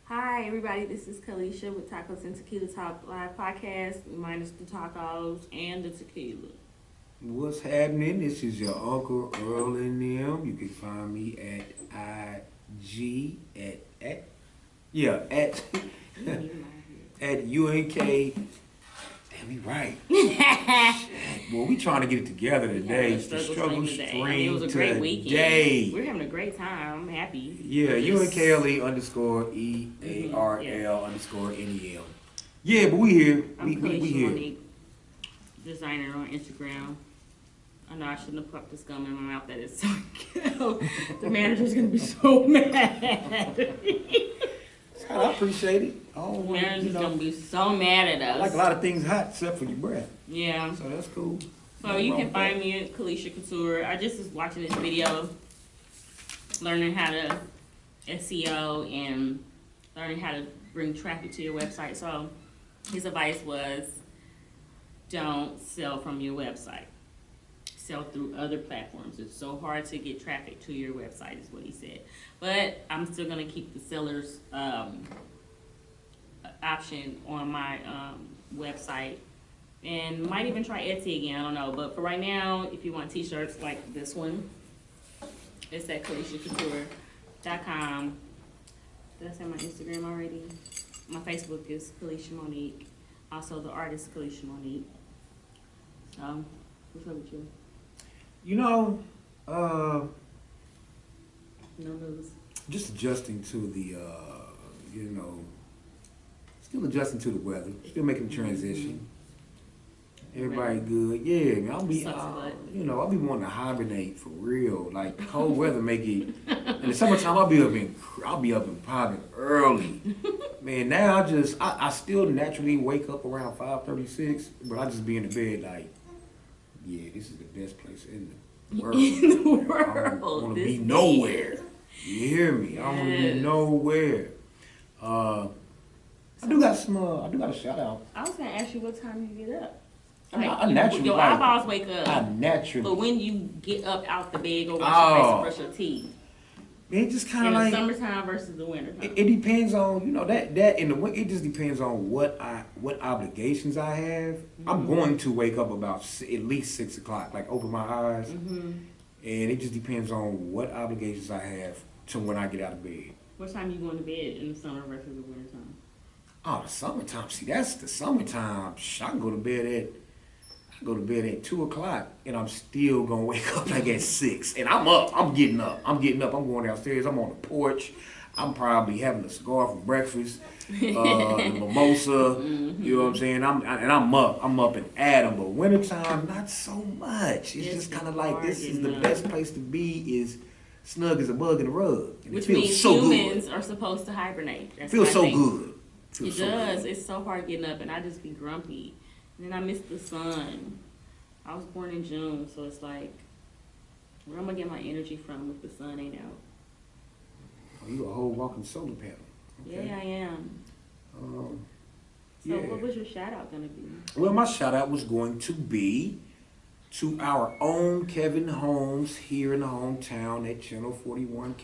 Hi, everybody. This is Calisha with Tacos and Tequila Talk Live Podcast, minus the tacos and the tequila. What's happening? This is your Uncle Earl Nem. You can find me at IG at yeah at at UNK. Damn, we right. Shit. Well, we trying to get it together today. The struggle stream today. It was a great weekend. We're having a great time. I'm happy. Yeah, UNKLE underscore EARL underscore NEL. Yeah, but we here. I'm We Calisha here. Monique, designer on Instagram. I know I shouldn't have popped this gum in my mouth. That is so cute. The manager's gonna be so mad. I appreciate it. The manager's gonna be so mad at us. I like a lot of things hot except for your breath. Yeah. So that's cool. So you can find me at Calisha Couture. I just was watching this video, learning how to SEO and learning how to bring traffic to your website. So his advice was, don't sell from your website. Sell through other platforms. It's so hard to get traffic to your website, is what he said. But I'm still gonna keep the seller's option on my website, and might even try Etsy again. I don't know, but for right now, if you want t-shirts like this one, it's at CalishaCouture.com. Did I say my Instagram already? My Facebook is Calisha Monique. Also, the artist Calisha Monique. So, what's up with you? You know, No news. just adjusting to the, still adjusting to the weather, still making the transition. Everybody good. Yeah, man, I'll be wanting to hibernate for real. Like, cold weather make it, in the summertime, I'll be up and popping early. Man, now I still naturally wake up around 5:36, but I just be in the bed like, yeah, this is the best place in the world. In the world. I don't want to be nowhere. You hear me? I don't want to be nowhere. I do got a shout out. I was gonna ask you what time you get up. I naturally your eyeballs wake up. I naturally. But when you get up out the bed, go wash your face and brush your teeth. It just kind of in like the summertime versus the wintertime. It depends on that in the winter. It just depends on what obligations I have. Mm-hmm. I'm going to wake up about at least 6 o'clock, like open my eyes, and it just depends on what obligations I have to when I get out of bed. What time you going to bed in the summer versus the wintertime? Oh, the summertime. See, that's the summertime. I can go to bed at 2 o'clock, and I'm still gonna wake up like at 6. And I'm up. I'm getting up. I'm going downstairs. I'm on the porch. I'm probably having a cigar for breakfast, mimosa. You know what I'm saying? I'm up. I'm up and at 'em. But wintertime, not so much. It's just kind of like this is the best place to be. Is snug as a bug in a rug. And which it feels means so humans good. are supposed to hibernate. It feels so good. It does. It's so hard getting up, and I just be grumpy. And then I miss the sun. I was born in June, so it's like, where am I getting my energy from if the sun ain't out? Oh, you a whole walking solar panel. Okay. Yeah, I am. So what was your shout out gonna be? Well, my shout out was going to be to our own Kevin Holmes here in the hometown at Channel 41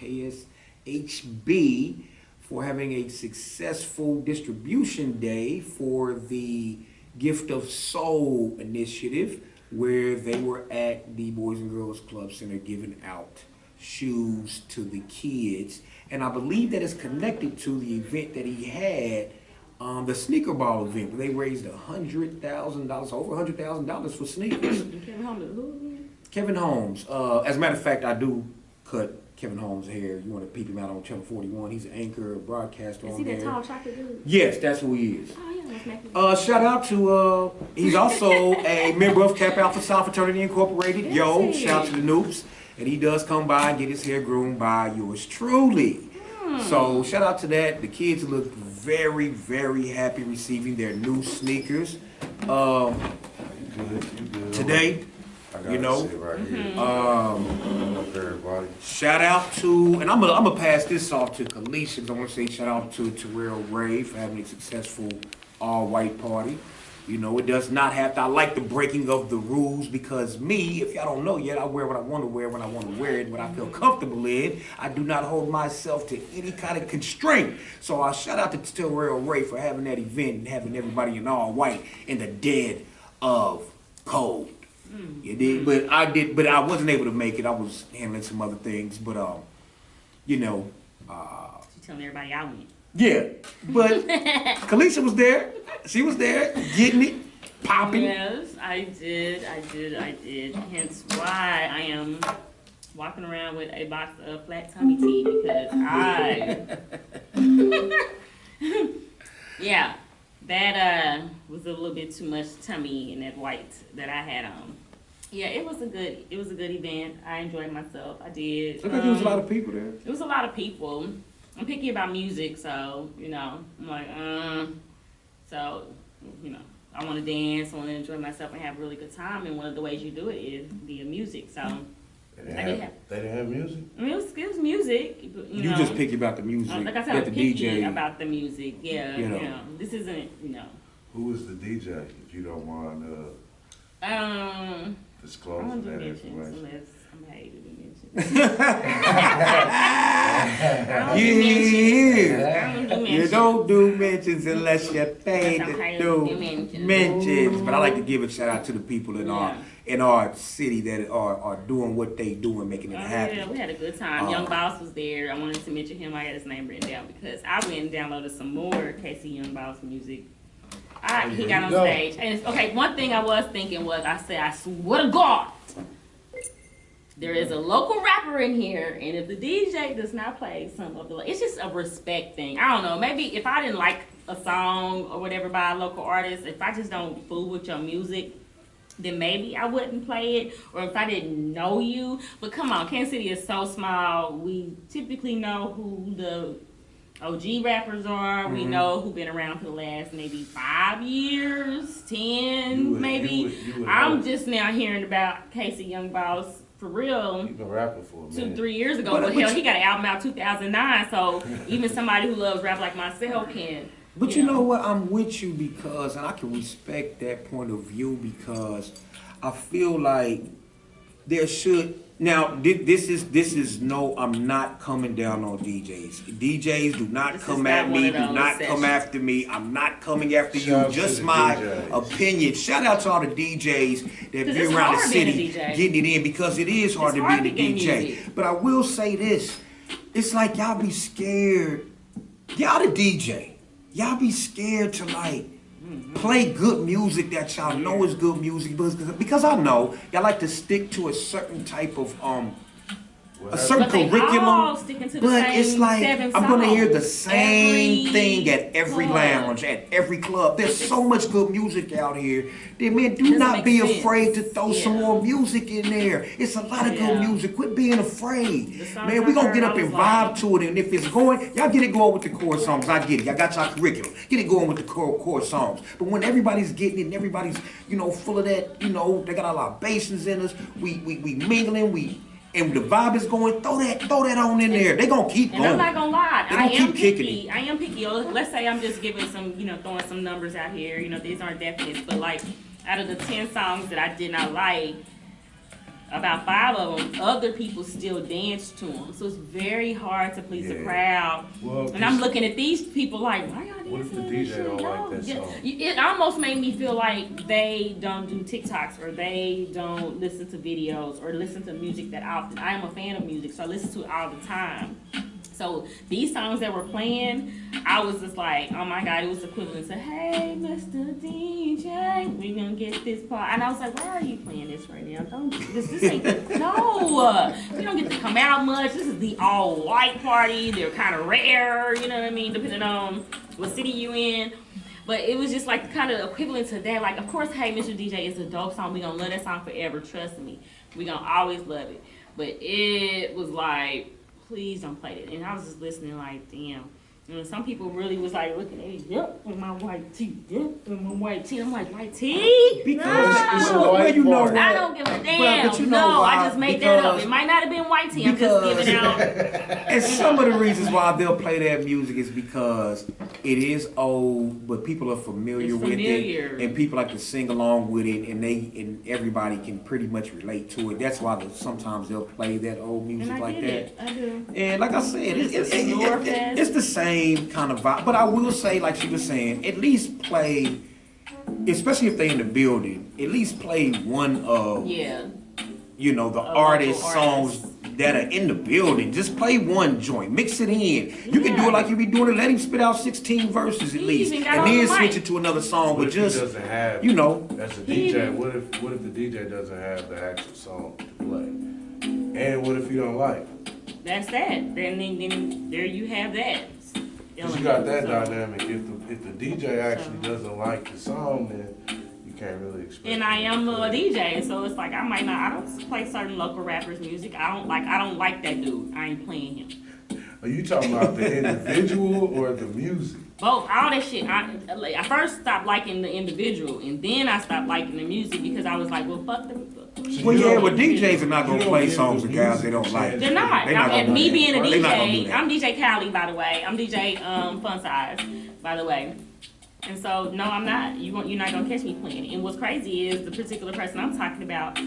KSHB for having a successful distribution day for the Gift of Soul initiative, where they were at the Boys and Girls Club Center giving out shoes to the kids. And I believe that is connected to the event that he had, the sneaker ball event, where they raised $100,000, over $100,000 for sneakers. Kevin Holmes is who again? Kevin Holmes. As a matter of fact, I do cut Kevin Holmes' hair. You want to peep him out on Channel 41. He's an anchor, a broadcaster on there. Is he that tall chocolate dude? Yes, that's who he is. Oh, yeah, let's make it. Shout out to, he's also a member of Kappa Alpha Psi Fraternity Incorporated. Shout out to the Noops. And he does come by and get his hair groomed by yours truly. So shout out to that. The kids look very, very happy receiving their new sneakers. Today, you know, shout out to, and I'm gonna pass this off to Calisha. I want to say shout out to Terrell Ray for having a successful all-white party. You know, it does not have to. I like the breaking of the rules because me, if y'all don't know yet, I wear what I want to wear when I want to wear it, what I feel comfortable in. I do not hold myself to any kind of constraint. So I shout out to Still Earl Ray for having that event and having everybody in all white in the dead of cold. You did, but I wasn't able to make it. I was handling some other things, but you know, You telling everybody I went. yeah, but Calisha was there. She was there, getting it, popping. Yes, I did. Hence why I am walking around with a box of flat tummy tea because yeah, that was a little bit too much tummy in that white that I had on. Yeah, it was a good event. I enjoyed myself. I did. I think there was a lot of people there. It was a lot of people. I'm picky about music, so you know, I'm like, so you know, I want to dance, I want to enjoy myself and have a really good time. And one of the ways you do it is via music. So they didn't have music. I mean, it was music. You just picky about the music. Like I said, I'm the picky DJ about the music. Yeah, you know. This isn't, Who was the DJ? If you don't mind I disclosing don't do that mentions information. unless I'm paid to do mentions. I don't do mentions. You don't do mentions unless you're paid Unless I'm to paid do to do mentions. mentions. But I like to give a shout out to the people in our city that are doing what they do and making it happen. Yeah, we had a good time. Young Boss was there. I wanted to mention him. I had his name written down because I went and downloaded some more Casey Young Boss music. He got on stage. And okay, one thing I was thinking was, I swear to God, there is a local rapper in here, and if the DJ does not play some of the, it's just a respect thing. I don't know, maybe if I didn't like a song or whatever by a local artist, if I just don't fool with your music, then maybe I wouldn't play it, or if I didn't know you. But come on, Kansas City is so small. We typically know who the OG rappers are. We know who've been around for the last maybe 5 years, 10 maybe. I'm just now hearing about Casey Young Boss for real. You've been rapping for a minute. 2-3 years ago. But hell, he got an album out 2009. So even somebody who loves rap like myself can. But you know what? I'm with you because, and I can respect that point of view because I feel like there should. Now, this is no, I'm not coming down on DJs. DJs, do not come at me, do not come after me. I'm not coming after you. Just my opinion. Shout out to all the DJs that be around the city getting it in because it is hard to be a DJ. But I will say this. It's like y'all be scared. Y'all the DJ. Y'all be scared to like play good music that y'all know is good music because I know y'all like to stick to a certain type of a certain curriculum, but it's like I'm gonna hear the same thing at every lounge, at every club. There's so much good music out here. Then man, do not be afraid to throw some more music in there. It's a lot of good music. Quit being afraid, man. We gonna get up and vibe to it, and if it's going, y'all get it going with the core songs. I get it. Y'all got y'all curriculum. Get it going with the core songs. But when everybody's getting it, and everybody's full of that, they got a lot of basses in us. We mingling. And the vibe is going, throw that on in there. They gonna keep going. And I'm not gonna lie, I am picky. I am picky. Let's say I'm just giving some, throwing some numbers out here. These aren't definites, but like out of the 10 songs that I did not like, about 5 of them, other people still dance to them. So it's very hard to please the crowd. Well, and I'm looking at these people like, why y'all dancing? What if the DJ don't like that song? It almost made me feel like they don't do TikToks or they don't listen to videos or listen to music that often. I am a fan of music, so I listen to it all the time. So these songs that were playing, I was just like, oh my God, it was equivalent to, hey, Mr. DJ, we gonna get this part. And I was like, why are you playing this right now? This ain't, no, we don't get to come out much. This is the all white party. They're kind of rare, you know what I mean, depending on what city you in. But it was just like kind of equivalent to that. Like, of course, hey, Mr. DJ is a dope song. We gonna love that song forever, trust me. We gonna always love it. But it was like, please don't play it. And I was just listening like, damn. And some people really was like looking at me, yep, with my white tee, yep, with my white tee. I'm like, white tee? Because it's a well, white you know part. what? I don't give a damn. Well, but you know no, why? I just made that up. It might not have been white tee. I'm just Because- giving out. And some of the reasons why they'll play that music is because it is old, but people are familiar It's with familiar. it, and people like to sing along with it, and everybody can pretty much relate to it. That's why sometimes they'll play that old music And I like get that. it. I do. And like I said, it's the same kind of vibe. But I will say, like she was saying, at least play, especially if they're in the building, at least play one of, Yeah. you know, the A local artist artist. songs that are in the building. Just play one joint, mix it in. You can do Yeah. it like you be doing it. Let him spit out 16 verses at He least, even got and on then the switch mic. it to another song. What But if he just, doesn't have, you know, that's a He- DJ. What if the DJ doesn't have the actual song to play? And what if you don't like it? That's that. Then there you have that. Because you got that So- dynamic. If the DJ actually doesn't like the song, then you can't really expect. And I it am to a play. DJ, so it's like I don't play certain local rappers' music. I don't like that dude. I ain't playing him. Are you talking about the individual or the music? Both, all that shit. I first stopped liking the individual, and then I stopped liking the music because I was like, well, fuck them. well, You yeah, don't- but DJs are not you gonna don't play give songs the of guys they music don't a like. chance. They're not. They not And gonna me do being a that. They not gonna do DJ, that. I'm DJ Cali, by the way. I'm DJ Fun Size, by the way. And so, no, I'm not. You're not gonna catch me playing it. And what's crazy is the particular person I'm talking about.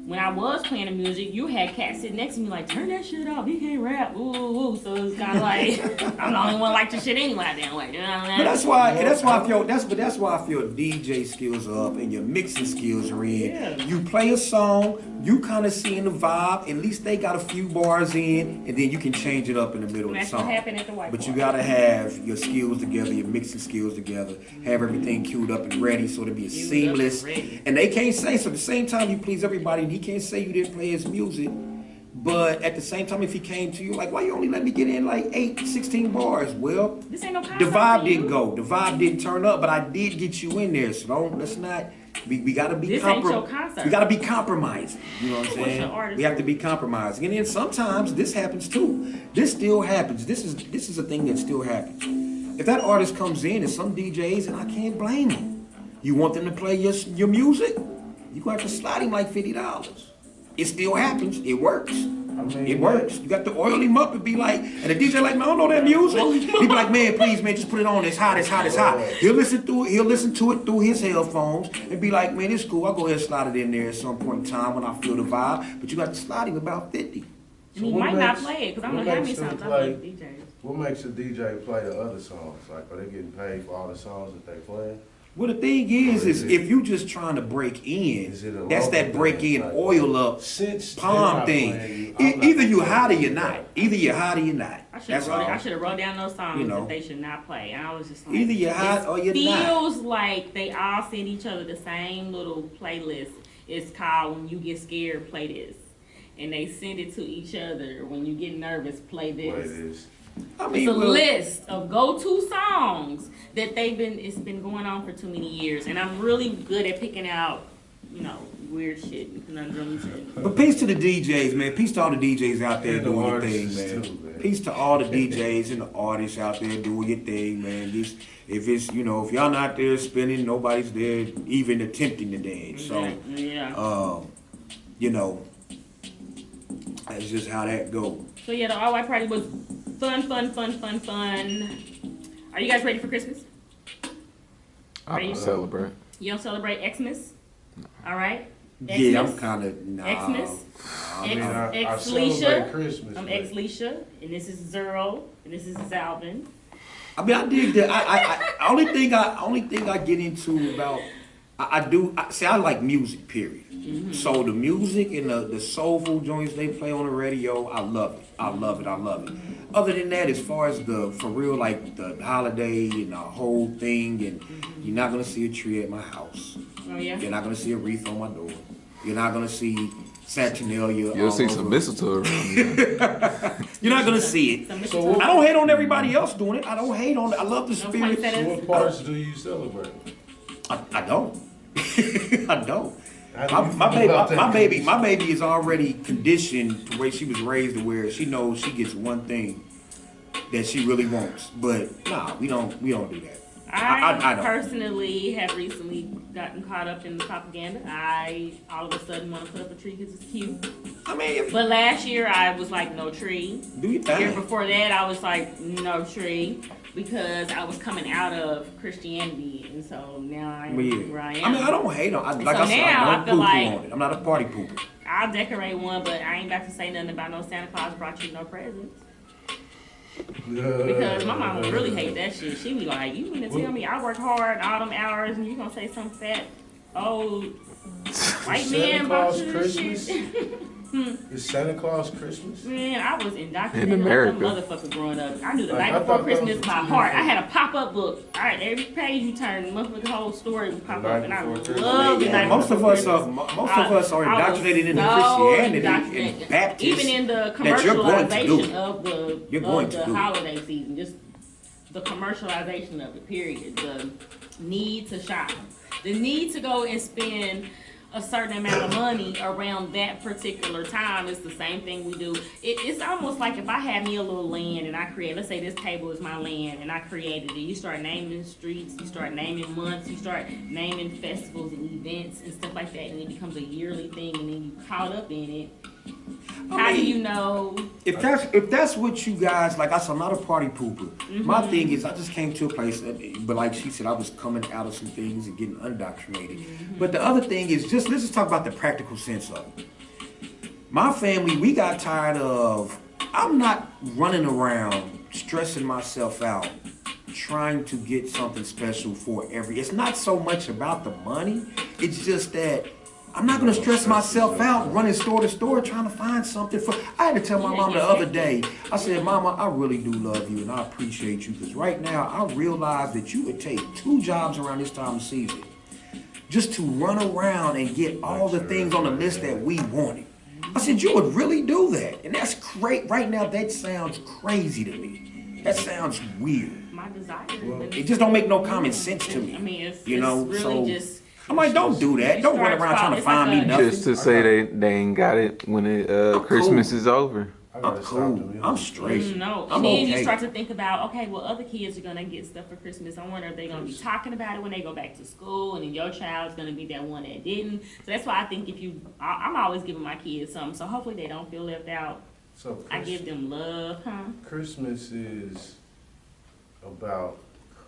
When I was playing the music, you had cats sitting next to me like, turn that shit off. He can't rap. Ooh, ooh. So it's kind of like I'm the only one like the shit anyway. Damn way. You know what I mean? But that's why I feel that's why I feel DJ skills are up and your mixing skills are in. Yeah. You play a song, you kind of seeing the vibe. At least they got a few bars in, and then you can change it up in the middle And of that's the what song. happened at the White But you Bar. gotta have your skills together, your mixing skills together, have everything queued up and ready so to be Queued up seamless. and ready. And they can't say so. At the same time, you please everybody, and he can't say you didn't play his music. But at the same time, if he came to you like, why you only let me get in like 16 bars? Well, This ain't no the concert vibe for didn't you. go. The vibe didn't turn up, but I did get you in there. So let's not. We gotta be. This ain't your concert. We gotta be compromising. You know what I'm What's saying? your artist We have to be compromising, and then sometimes this happens too. This still happens. This is a thing that still happens. If that artist comes in and some DJs, and I can't blame them. You want them to play your music? You gonna have to slide him like $50. It still happens. It works. I mean, It works. You got to oil him up and be like, and the DJ like, no, I don't know that music. He be like, man, please, man, just put it on. It's hot, it's hot, it's hot. He'll listen to it through his headphones and be like, man, it's cool. I'll go ahead and slide it in there at some point in time when I feel the vibe. But you got to slide him about 50. And he what might not makes- play it because I what don't know how many makes them times I play- play DJs. What makes a DJ play the other songs? Like, are they getting paid for all the songs that they play? Well, the thing is if you just trying to break in, Is it a that's that local break thing? in, Like, oil up, Since they're palm not thing. playing I'm not Either you gonna hot or play you're it. not. Either you're hot or you're not. That's all. I should have wrote down those songs You know. that they should not play. And I was just like, Either you're hot or you're it not. feels like they all send each other the same little playlist. It's called When You Get Scared, Play This. And they send it to each other. When you get nervous, play this. Play this. I It's mean, a well, list of go-to songs that it's been going on for too many years. And I'm really good at picking out, weird shit and conundrums. But peace to the DJs, man. Peace to all the DJs out there And the doing your thing, artists man. too, man. Peace to all the DJs and the artists out there doing your thing, man. If y'all not there spinning, nobody's there even attempting to dance. So, Yeah. that's just how that goes. So yeah, the all white party was fun. Are you guys ready for Christmas? I don't celebrate. You don't celebrate Xmas? All right. Yeah, Xmas? I'm kind of nah. Xmas? I mean, I Ex celebrate Leisha. Christmas. I'm but ex Leisha, and this is Zero, and this is Zalvin. I mean, I dig that. I only thing I get into about I like music. Period. Mm-hmm. So the music and the soulful joints they play on the radio, I love it. I love it. Other than that, as far as for real, like the holiday and the whole thing, and you're not gonna see a tree at my house. Oh yeah. You're not gonna see a wreath on my door. You're not gonna see Saturnalia. You'll all see over. some mistletoe around here. You're not gonna see it. Some So mistletoe. I don't hate on everybody else doing it. I don't hate on it. I love the No spirit. poinsettias. So what parts do you celebrate? I don't. I don't. How do you My feel about that? baby is already conditioned to where she was raised to where she knows she gets one thing. that she really wants. But nah, we don't do that. I don't. personally have recently gotten caught up in the propaganda. I all of a sudden want to put up a tree because it's cute. I mean, But last year I was like, no tree. do your The year thing. before that I was like, no tree, because I was coming out of Christianity, and so now I'm But yeah. where I am. I mean, I don't hate on. Like So I said, now I I don't feel poo-poo like- on it. I'm not a party pooper. I'll decorate one, but I ain't about to say nothing about no Santa Claus brought you no presents. Because my mama really hate that shit. She be like, you mean to tell me I work hard all them hours and you gonna say some fat old white man about you this shit? Is Santa Claus Christmas? Man, I was indoctrinated In like a America. motherfucker growing up. I knew the Like, night I before thought that Christmas was by a heart. I two-year had a pop-up book. All right, every page you turn, the motherfucking whole story would pop The up, night and I before Christmas. love the Yeah, night most of before us are Christmas. I was indoctrinated into so Christianity indoctrinated. and Baptist. Even in the that you're going to do commercialization it. of You're going the to do it. holiday season, just the commercialization of it, period. The need to shop, the need to go and spend a certain amount of money around that particular time is the same thing we do. It's almost like if I had me a little land and I create, let's say this table is my land and I created it. You start naming streets, you start naming months, you start naming festivals and events and stuff like that, and it becomes a yearly thing, and then you caught up in it. How do you know? If that's what you guys like, I'm not a party pooper. My thing is, I just came to a place, but like she said, I was coming out of some things and getting undoctrinated. But the other thing is, let's just talk about the practical sense of it. My family, we got tired of. I'm not running around stressing myself out trying to get something special for every. It's not so much about the money. It's just that. I'm not gonna stress myself out running store to store trying to find something for. I had to tell my mom the other day. I said, "Mama, I really do love you and I appreciate you because right now I realize that you would take 2 jobs around this time of season just to run around and get all the things on the list that we wanted." I said, "You would really do that, and that's great. Right now, that sounds crazy to me. That sounds weird. My desire. It just don't make no common sense to me. I mean, it's you know, really so." just. I'm like, don't do that. Don't run around trying to find me nothing. Just to say they ain't got it when Christmas is over. I gotta I'm stop cool. them, yo. I'm straight. No, I'm and then you okay. start to think about, okay, well, other kids are gonna get stuff for Christmas. I wonder if they're gonna be talking about it when they go back to school, and then your child's gonna be that one that didn't. So that's why I think I'm always giving my kids something. So hopefully they don't feel left out. So I give them love, huh? Christmas is about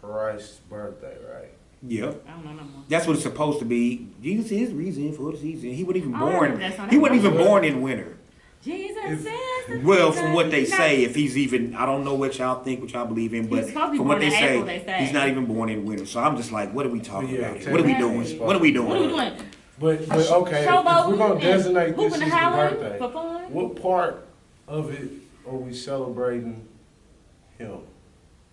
Christ's birthday, right? Yep. I don't know no more. That's what it's supposed to be. Jesus is the reason for the season. He wasn't even I remember born. that song. He wasn't even born in winter. Jesus If- says. the Well, from what they He's not- say, if he's even, I don't know what y'all think, what y'all believe in, but He's supposed to be from what born they in say, April, they say. he's not even born in winter. So I'm just like, what are we talking Yeah, about? Here? What are we doing? technically, What are we What are we doing? doing? But okay, if Showboating we're gonna and designate this hooping as and the hollering birthday, for fun? what part of it are we celebrating him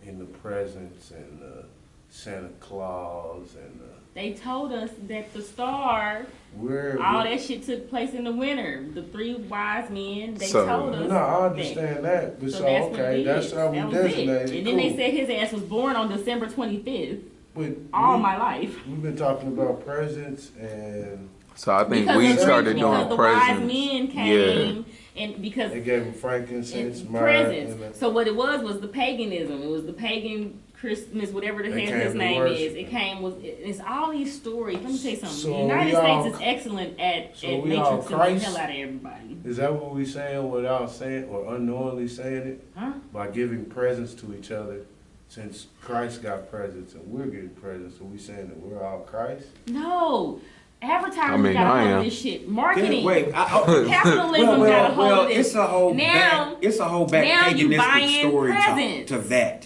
in the presents and the Santa Claus and They told us that the star, where? all that shit took place in the winter. The 3 wise men, they So- told us. No, I that. understand that, but So so that's what okay, it that's is. how we That was it. designate it. And then they Cool. said his ass was born on December 25th. But All we- my life. We've been talking about presents and So I think Because we the started because doing the wise presents. men Yeah. came and because they gave him frankincense, and myrrh, presents. and So what it was the paganism. It was the pagan Christmas, whatever the They hell came his to name worship is. him. It came with it's all these stories. Let me tell you something. So the United we all- States is excellent at so we all matrixing the Christ? hell out of everybody. Is that what we saying without saying or unknowingly saying it? Huh? By giving presents to each other, since Christ got presents and we're getting presents, are we saying that we're all Christ? No. Advertising I mean, got a I hold am. of this shit. Marketing. Wait, Capitalism got a hold of this. it's a whole Now- back now you paganistic buying story presents. to that.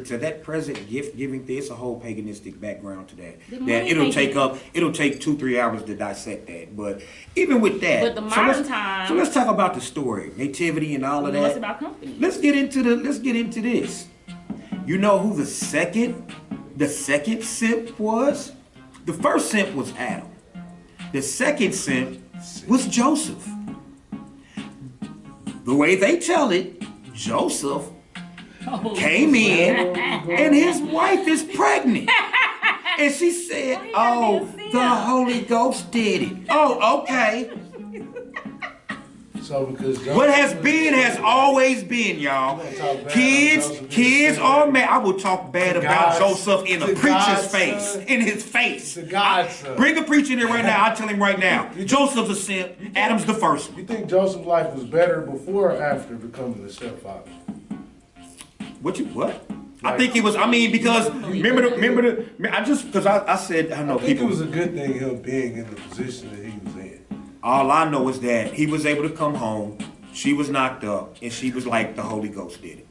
To that present gift giving thing. It's a whole paganistic background to that. The That money it'll take 2-3 hours to dissect that. But even with that, But the so modern time- So let's talk about the story, nativity, and all of No, it's that. about company. Let's get into this. You know who the second simp was? The first simp was Adam. The second simp was Joseph. The way they tell it, Joseph Oh. came in and his wife is pregnant. And she said, Why you gotta "Oh, be a the simp?" Holy Ghost did it." Oh, okay. So So because What has been has always been, y'all. Kids are mad. I will talk bad about Joseph in a preacher's face, in his face. Bring a preacher in here right now. I'll tell him right now. Joseph's a simp. Adam's the first one. You think Joseph's life was better before or after becoming a stepfather? What? I think it was. I mean, because remember. I said I know I think people. it was a good thing him being in the position that he was in. All I know is that he was able to come home. She was knocked up, and she was like, the Holy Ghost did it.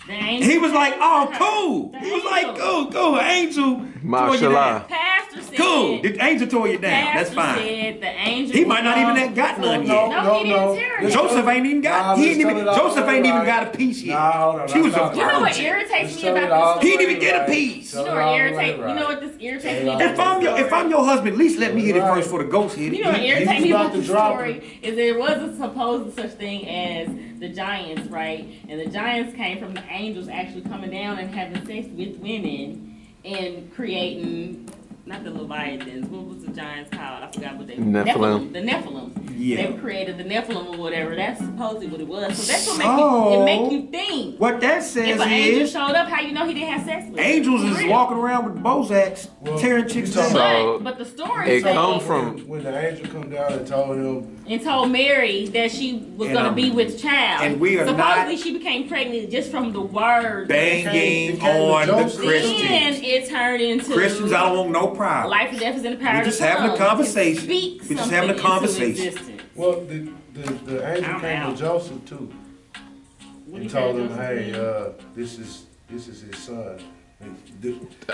He was like, oh, cool. He was like, cool. Angel. Mashallah. Pastor said. Cool. The angel tore you down. That's fine. Said the angel. He might not even have got none yet. No, he didn't tear it. Joseph ain't even got. Joseph ain't even got a piece yet. She was a. You know what irritates me about this? He didn't even get a piece. You know what irritates? You know what this irritates me about? If I'm your husband, at least let me hit it first for the ghost hit it. You know what irritates me about the story is there was a supposed such thing as the giants, right? And the giants came from the angels actually coming down and having sex with women and creating, not the Leviathans, what was the giants called? I forgot what they were. Nephilim. The Nephilim. Yeah. They created the Nephilim or whatever. That's supposedly what it was. So that's what make you think. What that says if an angel is showed up, how you know he didn't have sex with angels him? is walking around with Bozaks, tearing chicks down. So, but the story it says, come from when the angel come down and told him and told Mary that she was going to be with child. And we are supposedly not she became pregnant just from the word banging on the Christians. Then it turned into Christians. I don't want no problem. Life and death is in the power of the We're just having a conversation. We're just having a conversation. Well, the angel came to Joseph too and told him, "Hey, this is his son.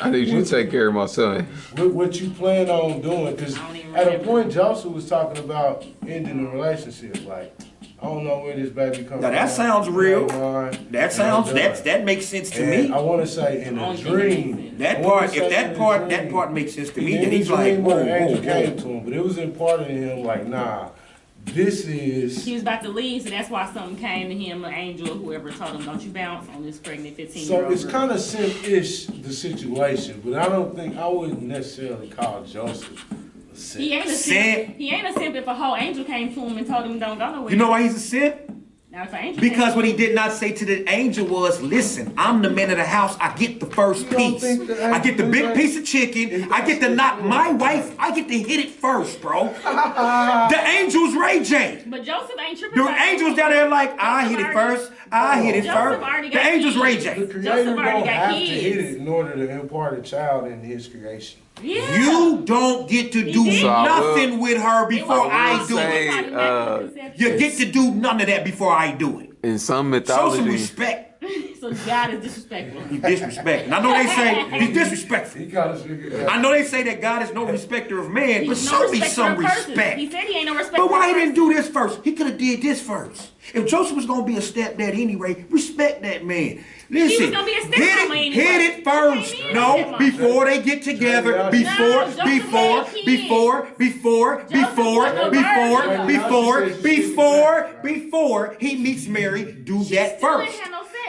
I need you to take care of my son." What you plan on doing? Because at a point, Joseph was talking about ending the relationship. Like, I don't know where this baby comes from. Now that sounds real. That makes sense to me. I want to say in a dream. That part makes sense to me. That he's like, whoa. Came to him, but it was imparted to him like, nah. This is. She was about to leave, so that's why something came to him, an angel or whoever told him, "Don't you bounce on this pregnant 15-year-old." So it's kind of simp-ish the situation, but I wouldn't necessarily call Joseph a simp. He ain't a simp. He ain't a simp if a whole angel came to him and told him, "Don't go nowhere." You know why he's a simp? Now, if an angel because what he did not say to the angel was, "Listen, I'm the man of the house. I get the first piece. I get the big piece of chicken. I get to knock my wife. I get to hit it first, bro." The angel's Ray J. But Joseph ain't tripping. The angel's down there like, "I hit it first. I hit it first." The angel's Ray J. The creator don't have to hit it in order to impart a child in his creation. Yeah. You don't get to do nothing with her before I do it. You get to do none of that before I do it. In some mythology, show some respect. So God is disrespectful. He's disrespectful. I know they say he's disrespectful. I know they say that God is no respecter of man, but show me some respect. He said he ain't no respecter. But why he didn't do this first? He could have did this first. If Joseph was gonna be a stepdad anyway, respect that man. Listen, he was gonna be a stepmama anyway. Hit it first. No, before they get together. Before he meets Mary, do that first.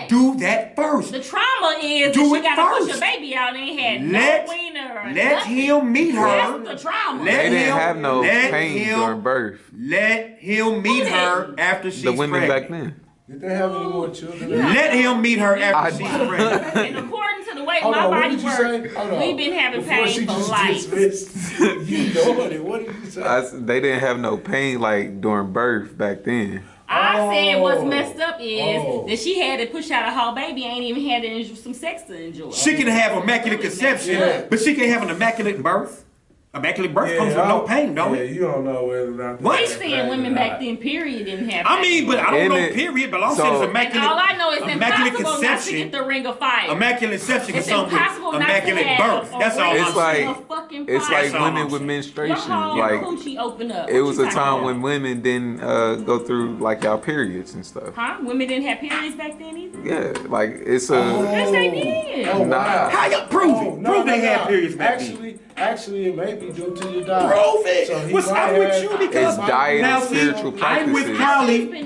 Do that first. The trauma is do that it she gotta first. push her baby out and had no wiener. Let him meet her. That's the trauma. They didn't have no pain during birth. Let him meet her after she's pregnant. The women pregnant. back then. Did they have any more children? Let him meet her after she's pregnant. And according to the way my body works, we've been having pain for life. You know it. What did you say? They didn't have no pain like during birth back then. I said what's messed up is that she had to push out a whole baby, ain't even had to enjoy some sex to enjoy. She can have immaculate conception, but she can't have an immaculate birth. Immaculate birth comes with no pain, don't it? Yeah, you don't know whether or not. What? They saying women back then, period, didn't have. I mean, but I don't know, period. But I'm saying it's immaculate. All I know is immaculate impossible not to get the ring of fire. Immaculate conception is something impossible with not immaculate to have birth. That's all I'm saying. It's like women with menstruation. Like it was a time when women didn't go through like y'all periods and stuff. Huh? Women didn't have periods back then either. Yeah, like it's a. Yes, they did. Oh, wow. How y'all prove it? Prove they had periods back then. Actually, it may be due to your diet. Prove it. So I'm with you because it's diet and spiritual practices.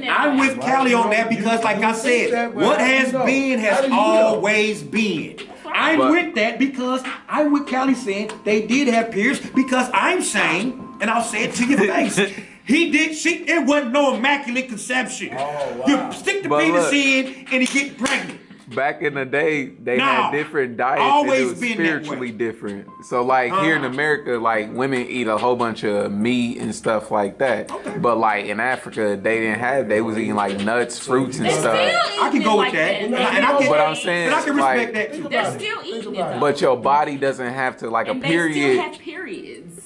I'm with Callie on that because, like I said, what has been has always been. I'm with that because I'm with Callie saying they did have periods because I'm saying, and I'll say it to your face, It wasn't no immaculate conception. Oh, wow. You stick the But penis look. in and he get pregnant. Back in the day, they No, had different diets always and it was been that spiritually way. different. So like here in America, like women eat a whole bunch of meat and stuff like that. Okay. But like in Africa, they was eating like nuts, fruits and They're stuff. still I can eating go it with like that. that. And I can, But I'm saying, and I can respect like, that too. They're still eating it though. But your body doesn't have to like and a they still period. have periods.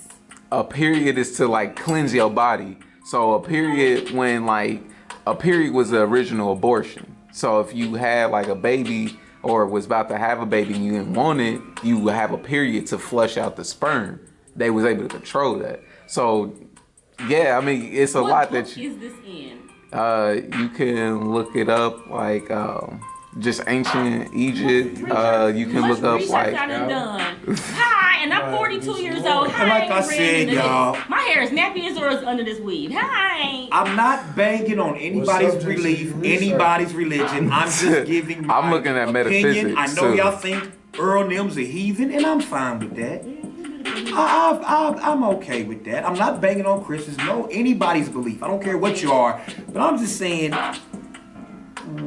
A period is to like cleanse your body. So a period was the original abortion. So if you had like a baby or was about to have a baby and you didn't want it, you would have a period to flush out the sperm. They was able to control that. So yeah, I mean it's a lot What that book is this in? you can look it up like just ancient Egypt. You can look up research like I done done. Hi, and I'm 42 years old. Hi, And like I ain't ready said, to this. y'all, My hair is nappy as yours under this weave. Hi. I'm not banging on anybody's subjects belief, you research? anybody's religion. I'm just giving my I'm looking at opinion. metaphysics, I know too. y'all think Earl Nem's a heathen, and I'm fine with that. I'm okay with that. I'm not banging on Christians, no anybody's belief. I don't care what you are, but I'm just saying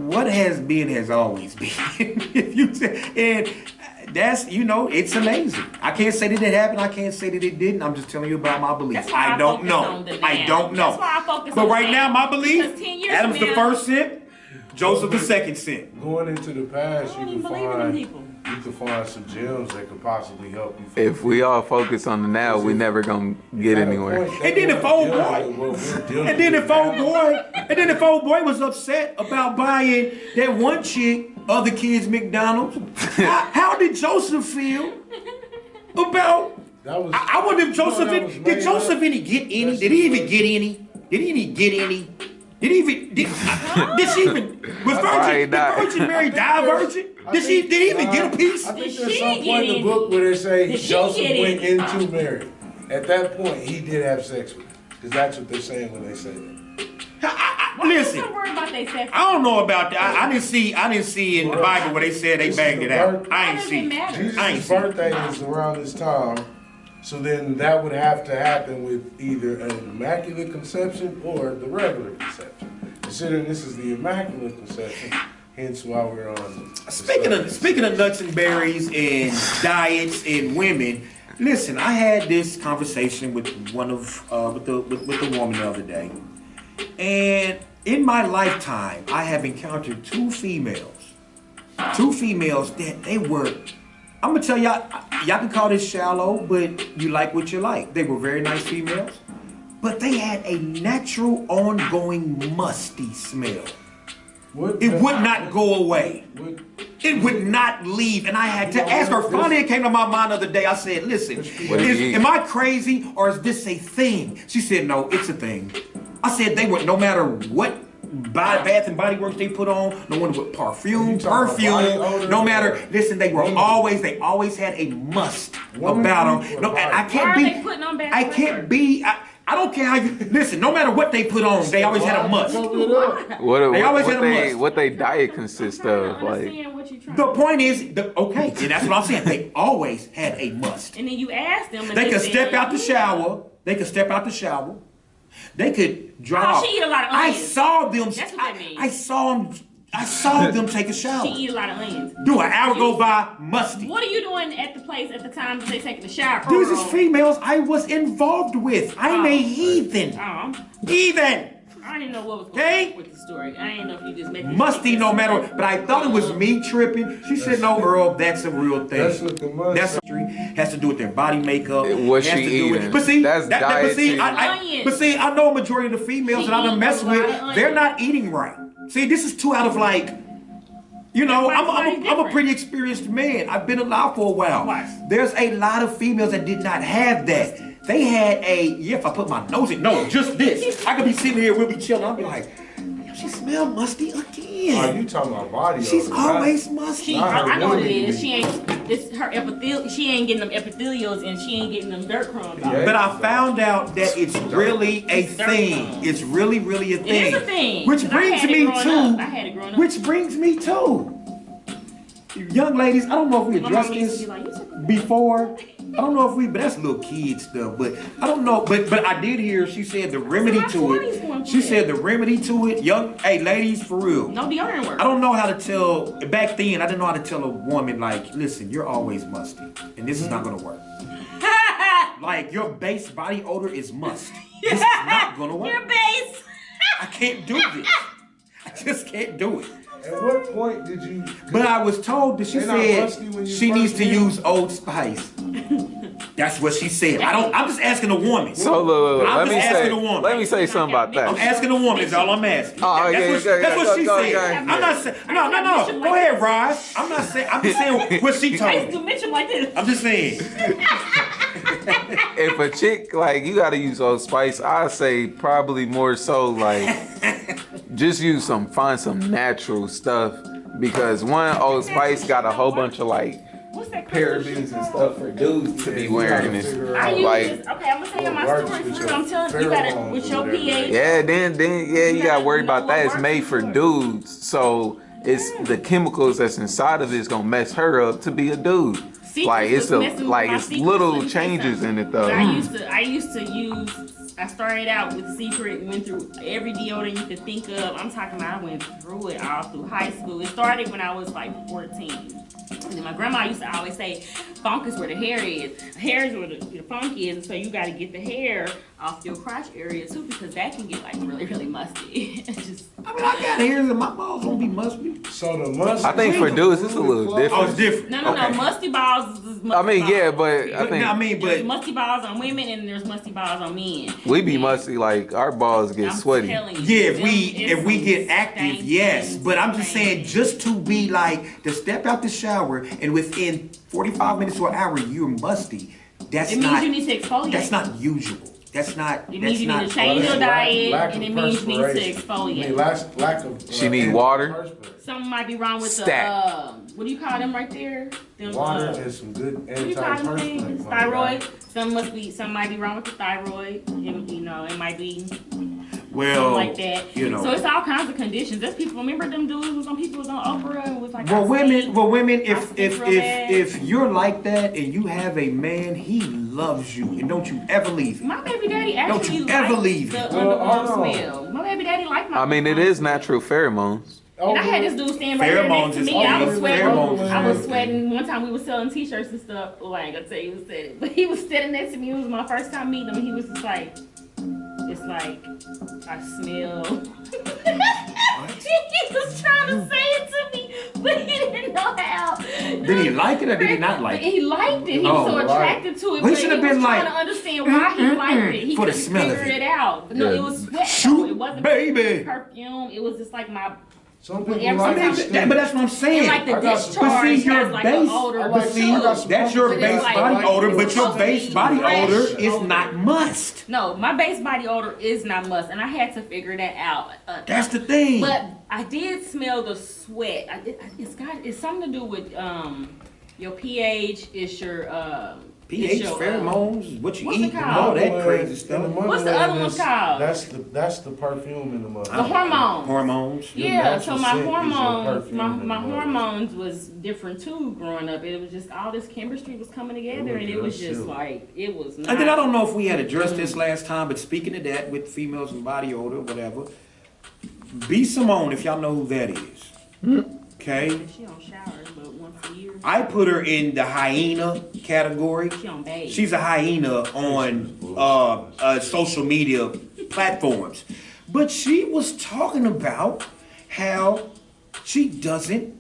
what has been has always been. If you say, and that's it's amazing. I can't say that it happened. I can't say that it didn't. I'm just telling you about my belief. That's why I don't focus know. on the I now. don't know. That's why I focus but on right the now, my Because belief: 10 years Adam's from the now- first sin, Joseph the second sin. Going into the past, I don't you even can believe in them people. find some gems that could possibly help you. if we all focus on the now, we never gonna get anywhere. And then if old boy, and then if old boy was upset about buying that one chick other kids McDonald's, how did Joseph feel about? That was, I wonder if Joseph that was did made Joseph up. any get any? That's Did he the even get any? Did he even get any? Did he even did she even was Probably Virgin not. did Virgin Mary die a virgin? Did he even get a piece? I think Did there's she some get point in any? the book where they say Did she Joseph get went any? into Mary. At that point, he did have sex with her. Because that's what they're saying when they say that. Why you Listen, so worried about they sex? I don't know about that. I didn't see in the Bible where they said they This is banged the it out. birth- I ain't Why does see. it matter? I ain't Jesus' see. birthday is around this time. So then that would have to happen with either an immaculate conception or the regular conception. Considering this is the immaculate conception, hence why we're on. the Speaking of nuts and berries and diets and women, listen, I had this conversation with one of with the woman the other day, and in my lifetime, I have encountered two females that they were. I'm gonna tell y'all can call this shallow, but you like what you like. They were very nice females, but they had a natural, ongoing, musty smell. It would not go away. It would not leave. And I had to ask her. Finally, it came to my mind the other day. I said, listen, am I crazy or is this a thing? She said, no, it's a thing. I said, they were, no matter what Bath and Body Works they put on, no matter what perfume, no matter, listen, they always had a must about them. No, and I can't be, Why are they putting on Bath I and can't be, I don't care how you, listen, no matter what they put on, they always had a must. What they diet consists of, like. The point is, okay, and that's what I'm saying. They always had a must. And then you ask them. And They could step out the shower. They could draw. Oh, she eat a lot of I onions. saw them. That's what that means. I saw them take a shower. She eat a lot of onions. Do an hour go by, musty. What are you doing at the place at the time that they taking the shower? These is females I was involved with. I'm a heathen. Oh, Heathen. I didn't know what was going Okay. on with the story. I didn't know if you just making Musty no matter what. But I thought it was me tripping. She said, no, Earl, that's a real thing. That's what the must. That's has to do with their body makeup. What has she to do with- eating. But see, That's dieting. I know a majority of the females She that I done eat mess a lot of with, onions. they're not eating right. See, this is two out of like, Everybody's I'm a pretty experienced man. I've been alive for a while. Right. There's a lot of females that did not have that. They had if I put my nose in, no, just this. I could be sitting here, we'll be chilling. I'll be like, she smell musty Are again. you talking about body? She's odor, always not- musty. I know what it is. She ain't. It's her epithelial. She ain't getting them epithelials and she ain't getting them dirt crumbs. Yeah. But I found out that it's really a thing. It's really a thing. It is a thing. Which 'Cause I brings had it me growing up. I had it growing to. up. Which brings me to. young ladies, I don't know if we My addressed mama used to this be like, "You took before. I don't know if we, but that's little kid stuff. But I don't know. But I did hear she said the remedy my to 20s going it. through She it. said the remedy to it. Young, hey, ladies, for real. no deodorant work." I don't know how to tell. Back then, I didn't know how to tell a woman like, listen, you're always musty, and this is not gonna work. Like your base body odor is must. This is not gonna work. Your base. I can't do this. I just can't do it. At what point did you? But I was told that she They're not musty when said you she first needs to get use Old Spice. That's what she said. I'm just asking a woman. So look, I'm let just me asking say, a woman. let me say something about I'm that. asking a woman. Is all I'm asking. Oh, That's yeah, what she go, said. go. I'm not saying. No. Go ahead, Rod. I'm not saying. I'm just saying what she I told used to me. mention like this. I'm just saying. If a chick like you gotta use Old Spice, I say probably more so like just find some natural stuff because one Old Spice got a whole bunch of like What's that parabens and stuff for dudes to be wearing this. I use Like this. Okay, I'm gonna tell you my Works story with for real. your I'm telling you, gotta pheromones with or your whatever. pH. yeah, then you gotta worry know about that. what It's works made for and what. dudes, so it's the chemicals that's inside of it is gonna mess her up to be a dude. Secrets Like was messing with my it's secrets, little let me tell you changes something. in it though. But I used to use. I started out with Secret, went through every deodorant you could think of. I'm talking about I went through it all through high school. It started when I was like 14. And then my grandma used to always say, funk is where the hair is. Hair is where the funk is, and so you got to get the hair off your crotch area too, because that can get like really, really musty. It's just I mean, I got hairs and my balls don't be musty. So the must. I think for dudes it's a little Oh, different. it's different. no, Okay. musty balls is musty I mean, yeah, balls. but I think There's musty balls on women and there's musty balls on men. we be musty like our balls get I'm sweaty. telling you, Yeah, them is if we some get active, stank yes. things, But I'm just saying, stank just to be like to step out the shower and within 45 minutes to an hour you're musty. That's It means not. you need to exfoliate. That's not usual. That's not. It means That's you not. need to change your diet, Lack and of it means you need to perspiration. exfoliate. I mean, lack of. She need water? antiperspirant. Something might be wrong with Stat. what do you call them right there? Them, Water and some good what do you call them things? antiperspirant. my Thyroid. guy. Some might be wrong with the thyroid. It might be Well, like that. you know. So it's all kinds of conditions. There's people. Remember them dudes? Some people was on Oprah and was like, Well, women, I stink real bad. if you're like that and you have a man, he loves you, and don't you ever leave him. My baby daddy Don't actually you ever liked leave the it. Well, underarm hold on. smell. My baby daddy liked my. I mean, it underarm is smell. natural pheromones. And I had this dude standing right there next to Pheromones me. is I was okay. sweating. Pheromones I was is sweating. One time we was selling T-shirts and stuff. Well, I ain't gonna tell you who said it, but he was standing next to me. It was my first time meeting him. And he was just like, "It's like I smell." He was trying to say it to me, but he didn't know how. Did he like it or did he not like it? He liked it. He Oh, was so attracted to it. Well, he but should have was been trying like, to understand why he liked it. He for the couldn't smell of figure it. it out. But no, Yeah. it was sweat. Shoot, though. It wasn't baby. perfume. It was just like my. Some people Every like time- it. But that's what I'm saying. And like the I got some- discharge But see, your has like base- an odor. I like But some- see, I got some that's your But it's base like- body odor, but your supposed to base be body fresh odor is odor. not must. No, my base body odor is not must, and I had to figure that out. That's the thing. But I did smell the sweat. It's something to do with your pH. It's your pH, it's your, pheromones, what you what's eat, it and called? all that Motherland- crazy and stuff. What's the other one motherland is- called? That's the perfume in the mother. The hormones. Hormones. Your Yeah, so natural my scent is your hormones, perfume my in the mother. hormones was different too growing up. It was just all this chemistry was coming together, and it was just like it was not. And then I don't know if we had addressed this last time, but speaking of that with females and body odor, whatever. B. Simone, if y'all know who that is. Okay? She on showers, but once a year. I put her in the hyena category. She on bathe. She's a hyena on social media platforms. But she was talking about how she doesn't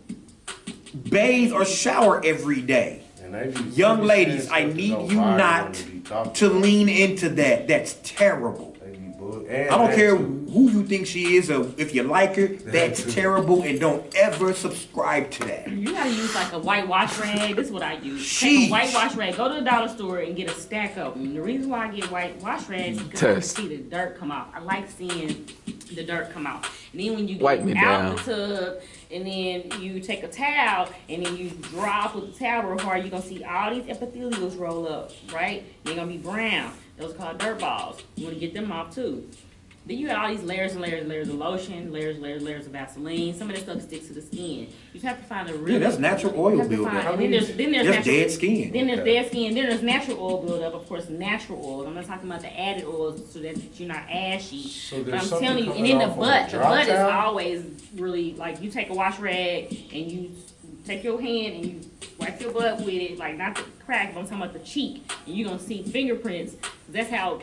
bathe or shower every day. And they be Young saying ladies, stuff I that need don't you bother not them to be talking to about. lean into that. That's terrible. They be bull- and I don't that care too. who you think she is or if you like her, that's terrible, and don't ever subscribe to that. You gotta use like a white wash rag. This is what I use. Take Sheesh. a white wash rag. Go to the dollar store and get a stack of them. The reason why I get white wash rags is because I can Test. see the dirt come off. I like seeing the dirt come out. And then when you Wipe get me out down. the tub and then you take a towel and then you dry off with the towel real hard, you're gonna see all these epithelials roll up, right? They're gonna be brown. Those are called dirt balls. You wanna get them off too. Then you got all these layers and layers and layers of lotion, layers of Vaseline. Some of that stuff sticks to the skin. You have to find a real. Yeah, that's natural oil buildup. And then there's Just natural, dead skin. Then there's dead skin. Then there's natural oil buildup. Of course, natural oils. I'm not talking about the added oils so that you're not ashy. So but there's I'm something telling you, and coming then the off on butt. the The dry butt is towel? always really like you take a wash rag and you take your hand and you wipe your butt with it, like not the crack, but I'm talking about the cheek, and you're gonna see fingerprints. That's how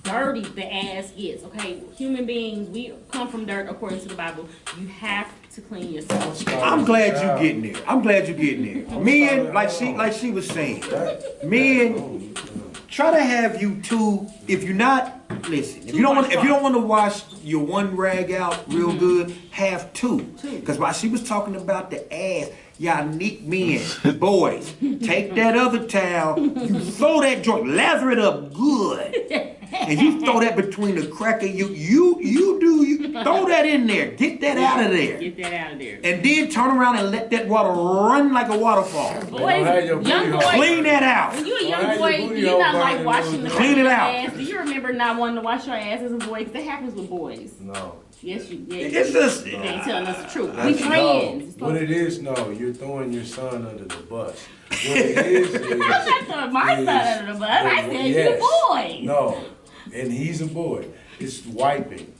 dirty the ass gets. Okay, human beings, we come from dirt according to the Bible. You have to clean yourself. I'm glad you getting there. I'm glad you getting there. Men, like she was saying, men try to have you two. If you're not, listen. If you don't want to wash your one rag out real good, have two. Because while she was talking about the ass, y'all neat men, boys, take that other towel, you throw that joint, lather it up good, and you throw that between the crack of you throw that in there, get that out of there. Get that out of there. And then turn around and let that water run like a waterfall. Boys, young boys, Clean that out. when you're a young boy, do you not like washing the Clean it out. ass? Do you remember not wanting to wash your ass as a boy? Because that happens with boys. No. Yes, you did. It's just, You ain't telling us the truth. We That's- friends. No. What it is, no, you're throwing your son under the bus. What it is, I'm not throwing my son under the bus. I said yes. you boys. No, and he's a boy. It's wiping.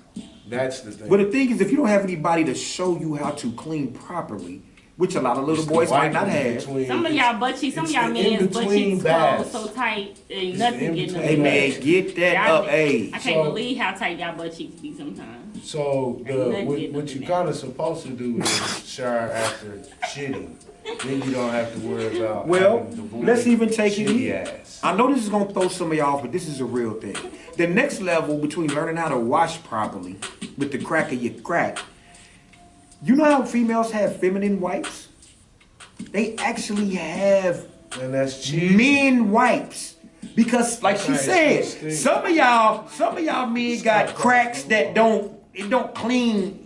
That's the thing. but the thing is, if you don't have anybody to show you how to clean properly, which a lot of little It's the boys might not wiping have. between- Some of y'all butt cheeks, some of it's y'all the men's butt in-between cheeks baths. closed so tight, ain't It's nothing the getting in-between Hey them. man, get that up, hey. I can't So- believe how tight y'all butt cheeks be sometimes. So nothing what getting you up in kind of supposed to do is shower after shitting. Then you don't have to worry about. Well, having the void let's even take it shitty here. ass. I know this is gonna throw some of y'all off, but this is a real thing. The next level between learning how to wash properly with the crack of your crack, you know how females have feminine wipes? They actually have And that's cheap. men wipes. Because like she Nice, said, nice. some of y'all men got cracks that don't clean.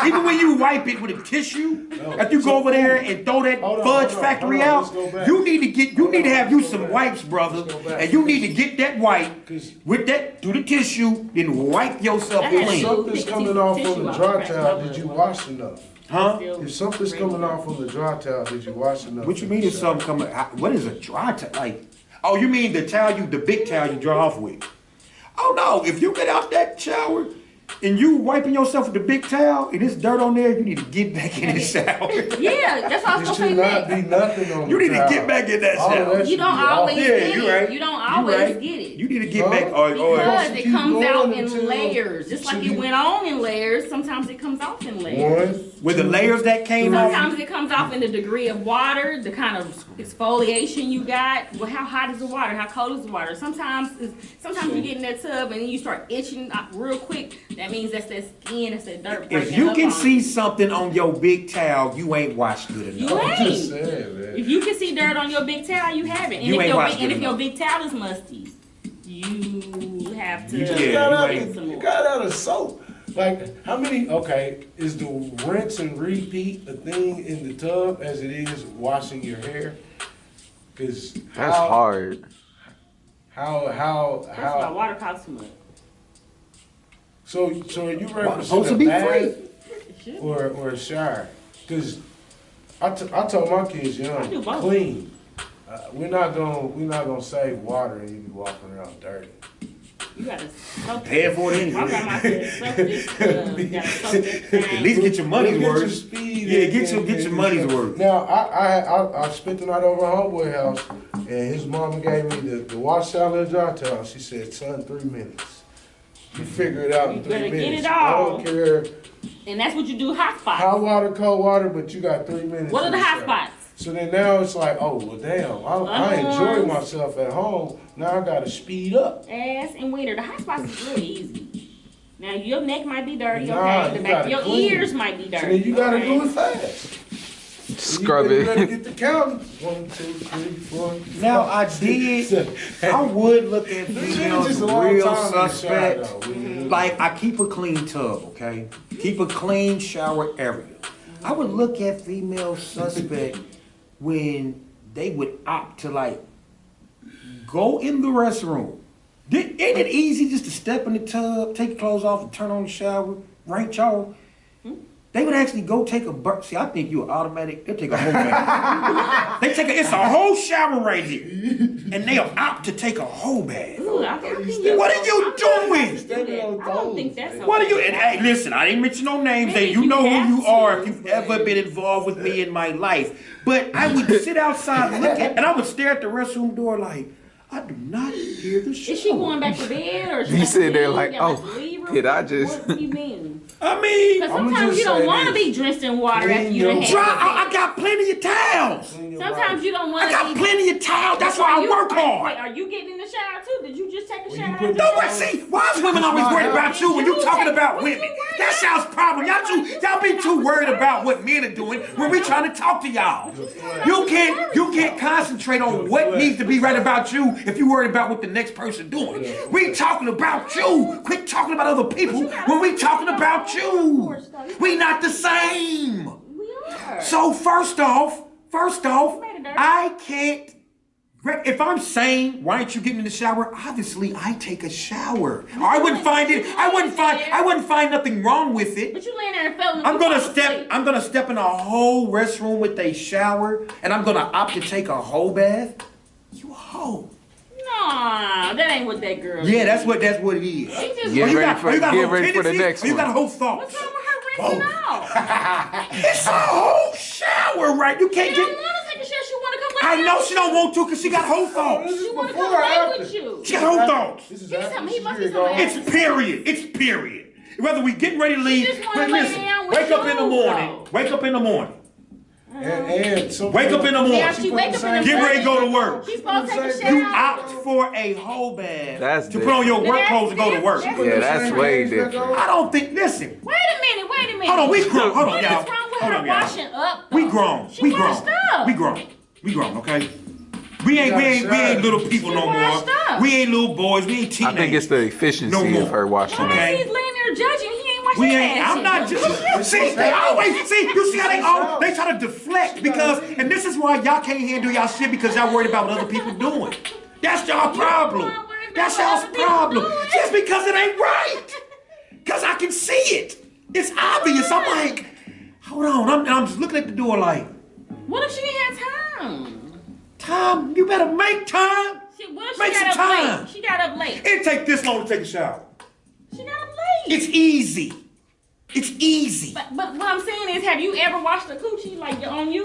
Even when you wipe it with a tissue, if you go over there and throw that Hold on, fudge hold on, factory hold on, out, let's go back. you need to have you let's go some back. wipes, brother. Let's go back. And you need to get that wipe with that through the tissue, then wipe yourself I had If clean. some- something's Pick coming a off tissue on the off dry the towel, crack. did you wash enough? Huh? If something's coming off on the dry towel, did you wash enough? What you mean is something coming? What is a dry towel? Like, oh, you mean the big towel you dry off with? Oh no! If you get out that shower and you wiping yourself with the big towel and there's dirt on there, you need to get back in the shower. Yeah, that's what I was It gonna say should not next. be nothing on You the need to towel. get back in that All of shower. that You should don't be off. always Yeah, get you it. right. You don't You always right. get it. You need to get Huh? back. Because it keep comes going out in until- layers. Just like should it you- went on in layers, sometimes it comes off in layers. One. With the layers that came off. Sometimes it comes off in the degree of water, the kind of exfoliation you got. Well, how hot is the water? How cold is the water? Sometimes you get in that tub and then you start itching real quick. That means that's that skin, that's that dirt. If breaking you up can on see you. something on your big towel, you ain't washed good You enough. I'm just ain't. saying, man. If you can see dirt on your big towel, you have it. And You ain't washed and good if your enough. big towel is musty, you have to You just You Yeah, got you out ain't- of, some you more. got out of soap. Like, how many, okay, is the rinse and repeat a thing in the tub as it is washing your hair? Cause That's hard. how, First of all, water costs too much. so you supposed represent to a be bath free. It should. or a shower? Cause I told my kids I do young, both. clean. We're not gonna save water and you be walking around dirty. You gotta soak Pay it. for it My anyway. grandma said soak this, you gotta soak this At thing. least get your money's Get your worth. speed Yeah, and- get your and- money's worth. Now I spent the night over at homeboy house, and his mama gave me the wash towel and the dry towel. She said, "Son, 3 minutes. You figure it out in You 3 better get minutes. it I all." don't care And that's what you do hot spots. hot water, cold water, but you got 3 minutes." What are in the hot shower. spots? So then now it's like, oh well, damn. I enjoy Unwarmed. myself at home. Now I gotta speed up. Ass and wiener. The hot spots is really easy. Now your neck might be dirty, Nah, okay? The you back of gotta your clean. ears might be dirty. So then you gotta okay? do it fast. Scrub You better it. get the count. 1, 2, 3, 4. Now I did. I would look at This females is just a long real time in the shower, suspect. though. Like I keep a clean tub, okay? Keep a clean shower area. I would look at female suspect when they would opt to like go in the restroom Ain't it easy just to step in the tub, take your clothes off, and turn on the shower, right, y'all? They would actually go take a bath. See, I think you're automatic. They take a whole bath. It's a whole shower right here. And they'll opt to take a whole bath. Ooh, What are you doing? I don't think that's okay. What are you? And hey, listen, I didn't mention no names. Maybe And you if know you who have you to, are if you've ever been involved with me in my life. But I would sit outside and I would stare at the restroom door like, I do not hear the shower. Is she going back to bed or is she You sitting there leave? like, oh, did I just? What do you mean? I mean, Because sometimes you don't want to be drenched in water after you done had I got plenty of towels. Sometimes you don't want I to got plenty of towels. That's why I work hard. Wait, are you getting in the shower too? Did you just take a shower? put No, but see, why is women always worried about you when you talking about women? That's y'all's problem. Y'all be too worried about what men are doing when we trying to talk to y'all. You can't concentrate on what needs to be right about you if you worried about what the next person doing. We talking about you. Quit talking about other people when we talking about you. We not the same. We are. So first off, I can't. If I'm saying, why aren't you getting in the shower? Obviously, I take a shower. Or I wouldn't find nothing wrong with it. But you laying there and fell in I'm gonna step in a whole restroom with a shower, and I'm gonna opt to take a whole bath. You a hoe. Nah, that ain't what that girl Yeah, did. that's what it is. She just Get You ready for the next You got a one. whole thought. What's wrong with her rinsing out? It's a whole shower, right? You She can't don't get. want to take a shower. She want to come lay I with know you. she don't want to because she got whole thoughts. She want to Before come or lay after? with you. She got whole thoughts. This is He after must she be get gone. something. It's period. It's period. Whether we getting ready to leave, just wanna but lay listen, down with wake up in the you, morning. though. Wake up in the morning. And so Wake up in the morning. Yeah, she wake up in the morning. Get ready to go to work. She's supposed to take a shower. You opt for a whole bath That's to put on your work clothes and go to work. Yeah, that's way different. I don't think. Listen. Wait a minute. Hold on, we grown. Hold on, What y'all. is wrong with Hold her on, y'all. washing up? We though? grown. She We washed grown. up. We grown. Okay. We ain't little people no more. washed up. We ain't little boys. We ain't I teenagers. think it's the efficiency No more. of her washing Why up. Okay. he's laying there judging? He ain't washing We his ain't. ass I'm yet. not just. See, they always see. You see how they try to deflect because, and this is why y'all can't handle y'all shit because y'all worried about what other people doing. That's y'all problem. That's y'all's problem. Just because it ain't right. Cause I can see it. It's obvious. I'm like, hold on. I'm just looking at the door like, What if she didn't have time? Tom, you better make time. What if Make she some got up time. late? She got up late. It take this long to take a shower. She got up late. It's easy. It's easy. But what I'm saying is, have you ever washed a coochie like on your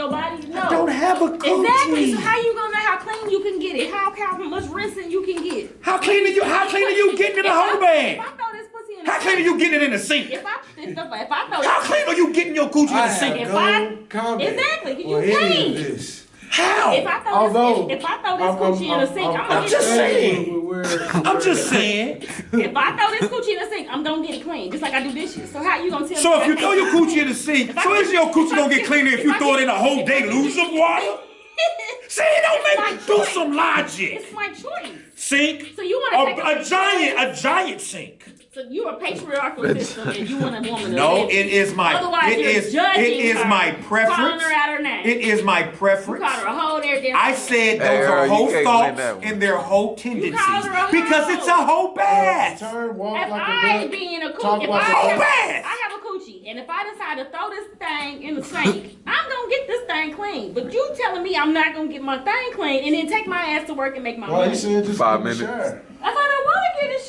body? No. I don't have a coochie. Exactly. So how you gonna know how clean you can get it? How much rinsing you can get? How clean are you getting in the whole If bag? I throw this pussy in the How clean are you getting it in the sink? If I throw How clean are you getting your coochie in the I sink? If have I- no comment Exactly, you on any clean. of this. How? If I throw Although, this coochie in the sink, I'm gonna I'm get just it saying. clean. I'm just saying. If I throw this coochie in the sink, I'm gonna get it clean, just like I do dishes. So how you gonna tell me? So if you throw your coochie in the sink, so is your coochie gonna get cleaner if you throw it in a whole deluge of water? See, it don't make do some logic. It's my choice. Sink. So you wanna take a giant sink. So you're a patriarchal system, and you want a woman to No, live. it is my. Otherwise, It you're is. judging It is her, my calling preference. her out her name. It is my You preference. called her a hoe there. Then I said those Hey, are Earl, you whole can't win thoughts that one. and their whole tendencies called her a hoe. because it's a whole bath. Turn, walk If like a I duck. be in a Talk coochie, if like I a whole have, bath. I have a coochie, and if I decide to throw this thing in the sink, I'm gonna get this thing clean. But you telling me I'm not gonna get my thing clean and then take my ass to work and make my Why money? you saying just 5 get in the minutes. shower? I thought I want to get in the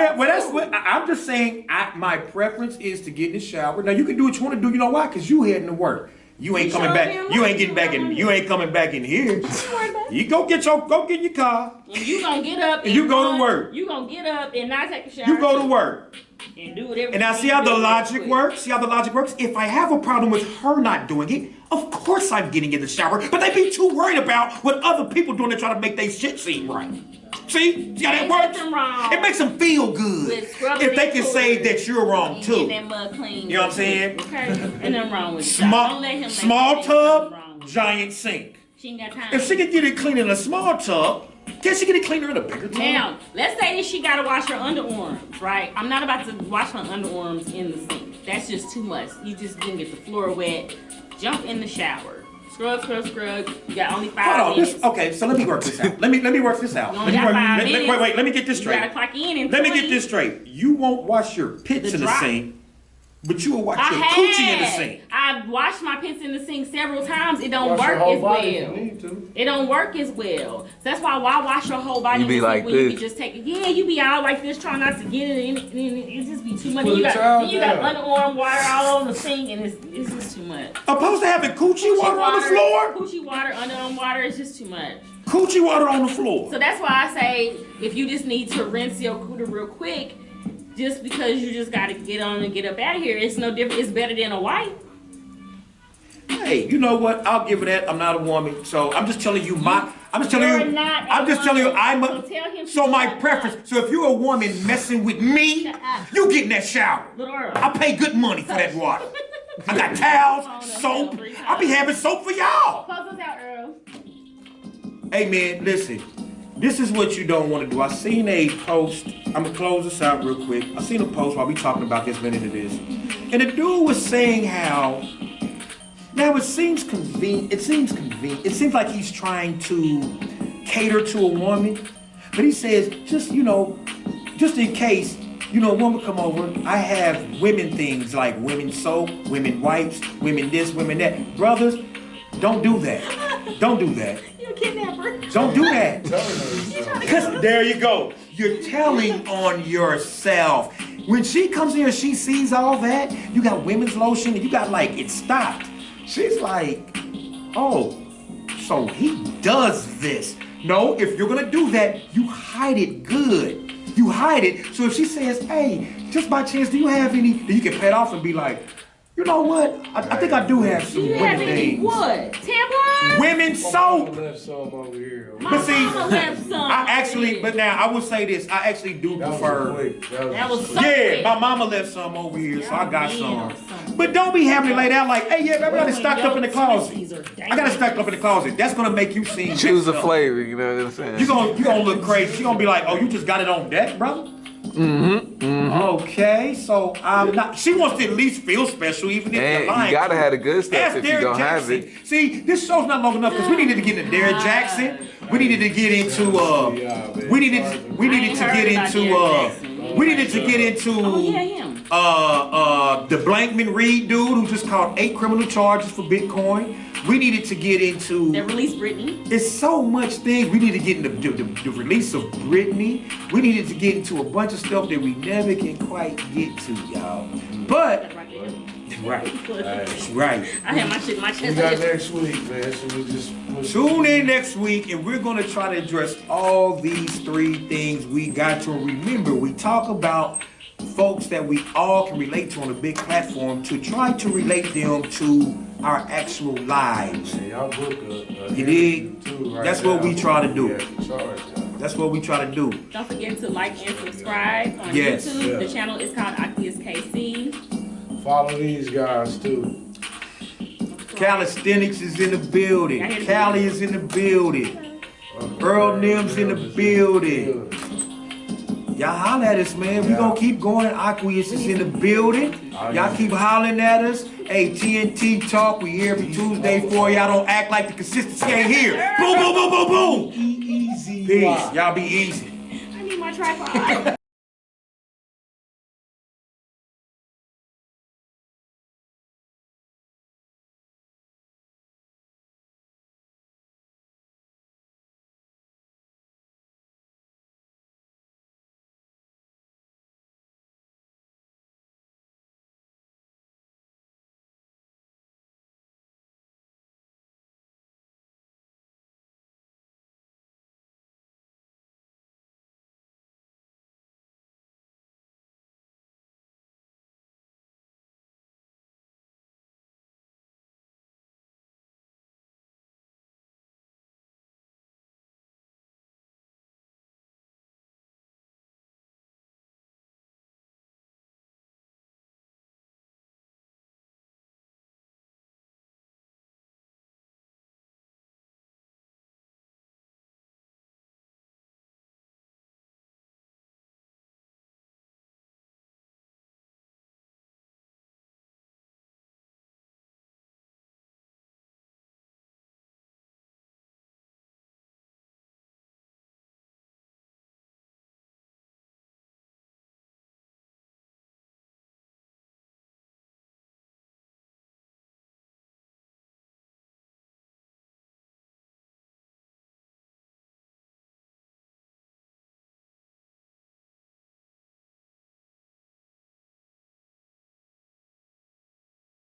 shower. Well, that's what I'm just saying. My preference is to get in the shower. Now you can do what you want to do. You know why? Because you heading to work. You ain't You coming sure back. damn You right ain't getting you back in. right. You ain't coming back in here. Don't worry about it. You go get in your car. And you gonna get up And you go to run. work. You gonna get up and not take a shower. You go to work. and do whatever. And now see how the logic works? See how the logic works? If I have a problem with her not doing it, of course I'm getting in the shower. But they be too worried about what other people doing to try to make their shit seem right. See how that Ain't works? nothing wrong It makes them feel good with scrubbing if they their can say toilets that you're wrong and too. getting that mud clean. You know what I'm saying? Okay, and nothing wrong with that. Small, Don't let him make small you think something tub, wrong with it. giant sink. She ain't got time. If she can get it clean in a small tub, can she get it cleaner in a bigger tub? Now, let's say that she gotta wash her underarms, right? I'm not about to wash her underarms in the sink. That's just too much. You just gonna get the floor wet. Jump in the shower. Scrub. You got only 5 Hold on. minutes. Okay, so let me work this out. Let me work this out. You only got 5 minutes. Wait. Let me get this You gotta straight. clock in and Let me get this straight. You won't wash your pits The in the drop. sink, but you will wash I your coochie in the have. sink. I've washed my pits in the sink several times. It don't Wash work your whole as body if you well. need to. It don't work as well. So that's why wash your whole body You be in the like sink when you this. can just take it. Yeah, you be out like this trying not to get it in. It just be too much. put You a towel got down. underarm water all over the sink and it's just too much. Opposed to having coochie water on the floor? Coochie water, underarm water, it's just too much. Coochie water on the floor. So that's why I say if you just need to rinse your cooter real quick, just because you just gotta get on and get up out of here, it's no different. It's better than a wipe. Hey, you know what? I'll give it that. I'm not a woman, so I'm just telling you I'm just telling You're you. not a I'm just telling you. woman. I'm So a. tell him So to my shut preference. up. So if you're a woman messing with me, Shut up. you get in that shower. Little Earl. I pay good money for that water. I got towels, soap. I be having soap for y'all. Close us out, Earl. Hey man, listen. This is what you don't want to do. I seen a post. I'm gonna close this out real quick. I seen a post while we talking about this minute of this, and the dude was saying how. Now it seems convenient. It seems convenient. It seems like he's trying to cater to a woman, but he says just just in case a woman come over, I have women things like women soap, women wipes, women this, women that. Brothers, don't do that. Don't do that. You're a kidnapper. Don't do that. Tell her. Because there you go. You're telling on yourself. When she comes here and she sees all that, you got women's lotion and you got it stopped. She's like, oh, so he does this. No, if you're gonna do that, you hide it good. You hide it. So if she says, hey, just by chance, do you have any? Then you can pay it off and be like, you know what? I think I do have some Do you have women any things. what? Tampons? Women soap. Left some over here. My But see, mama left some. but now I will say this. I actually do That was prefer. quick. That was so Yeah, quick. my mama left some over here, so I got Damn, some. But don't be having it laid out like, hey, yeah, baby, I got it stocked up in the closet. I got it stocked up in the closet. That's gonna make you seem Choose a messed up. flavor, you know what I'm saying? You gonna look crazy. She gonna be like, oh, you just got it on deck, brother. Okay, so I'm not. She wants to at least feel special, even if And you're lying. you gotta have the good stuff Ask if you Derrick gonna have Jackson. it. See, this show's not long enough because we needed to get into Derrick Jackson. We needed to get into we needed to get into we needed to get into Oh yeah, him. the Blankman Reed dude who just caught 8 criminal charges for Bitcoin. We needed to get into. They released Britney. It's so much things. We need to get into the release of Britney. We needed to get into a bunch of stuff that we never can quite get to, y'all. But right. I had my shit in my chest. We got next week, man. So we just Tune in next week, and we're gonna try to address all these 3 things we got to remember. We talk about folks that we all can relate to on a big platform to try to relate them to our actual lives. Yeah, y'all book a You dig? too right That's what now. we try to do. Yeah, charge y'all. That's what we try to do. Don't forget to like and subscribe on Yes. YouTube. Yeah. The channel is called Aqueous KC. Follow these guys too. Calisthenics is in the building. Cali is in the building. Earl Nem's in the building. Y'all holler at us, man. We gonna keep going. Aqueous is in the building. Y'all keep hollering at us. Hey, TNT Talk, we here every Tuesday for y'all. Don't act like the consistency ain't here. Boom, boom, boom, boom, boom. Easy. Peace. Y'all be easy. I need my tripod.